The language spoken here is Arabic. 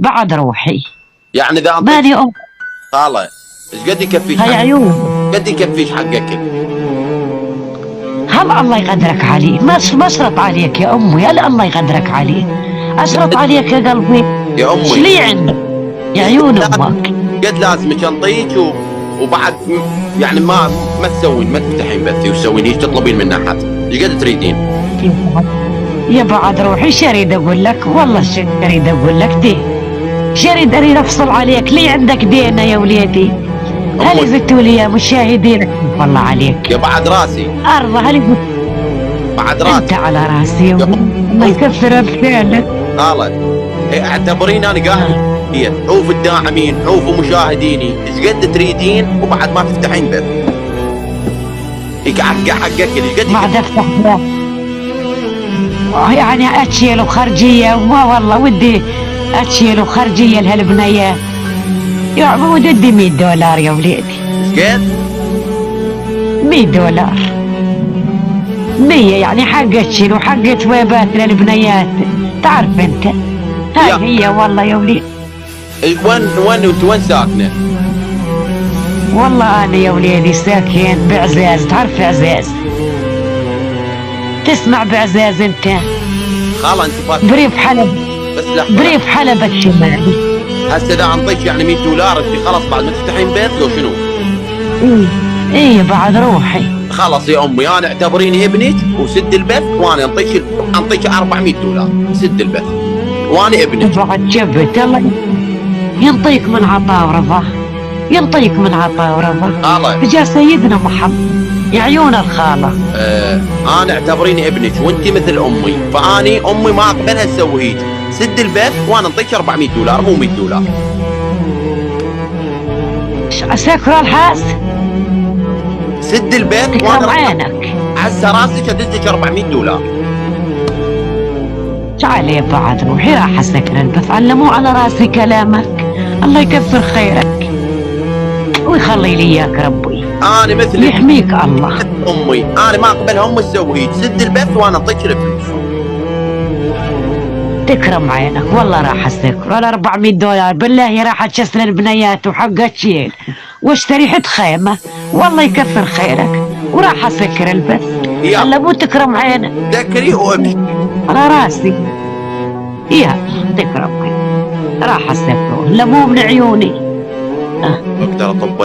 بعد روحي. يعني اذا ماني ام. خاله ايش قد يكفيش هاي عيون. قد يكفيش حق اكل؟ هل الله يقدرك عليه؟ ما اشرط عليك يا امي، هل الله يقدرك عليه؟ اشرط عليك يا قلبي. يا امي شلي عندك يا عيون امك؟ قد لازمك انطيك وبعد يعني ما تسوين، ما تفتحين بثي وتسوين ايش تطلبين من احد؟ ايش قد تريدين؟ يا بعد روحي شريد اقول لك، والله شريد اقول لك دي شريد اريد افصل عليك. لي عندك دينا يا وليدي؟ هل زدتوا لي يا مشاهدين والله عليك يا بعد راسي ارضى. هل بعد راسي انت على راسي الله يكفر امثالك. خاله اعتبرين انا قاعد حوف الداعمين، حوف مشاهديني، ايش قد تريدين وبعد ما تفتحين بث؟ حقك ايش قد بعد افتح بث يعني اتشيل خرجيه، وما والله ودي اتشيل خرجيه لهالبنيه يا ودي $100 يا وليدي. ايش قد؟ $100 100 يعني حق اتشيل وحق تويبات للبنيات، تعرف انت. هاي هي والله يا وليدي. وين ساكنه؟ والله انا يا وليدي ساكن بعزاز، تعرف عزاز؟ تسمع بعزاز انت؟ خاله انت فاكر بريف حلب. بس لحظه بريف حلب الشمالي. هسه اذا انطيك يعني $100 انت خلاص بعد ما تفتحين بيت لو شنو؟ ايه بعد روحي. خلاص يا امي انا اعتبريني ابنك وسد البث، وانا انطيك $400 سد البث وانا ابنك. بعد جبت الله ينطيك من عطاء ورضا، ينطيك من عطاء ورضا. خاله جا سيدنا محمد يا عيون الخاله. انا اعتبريني ابنك وانت مثل امي، فاني امي ما اقبلها تسوي هيك. سد البث وانا انطيك $400 مو $100. سكر الحاس. سد البث تكرم عينك. هسه راسك ادزك $400. تعال يا بعد روحي راح اسكر البث، علموا على راسي كلامك. الله يكثر خيرك ويخلي لي اياك ربي. انا مثل يحميك الله. امي انا ما اقبلها ام تسوي هيك. سد البث وانا انطيك الفلوس. تكرم عينك والله راح اسكر على $400 بالله راح اتشسل البنيات وحق اتشيل واشتري حد خيمه. والله يكثر خيرك وراح اسكر البث. هلا مو تكرم عينك. ذكري وابشر على راسي. يا تكرم عينك راح اسكره، لا مو من عيوني. اقدر اطب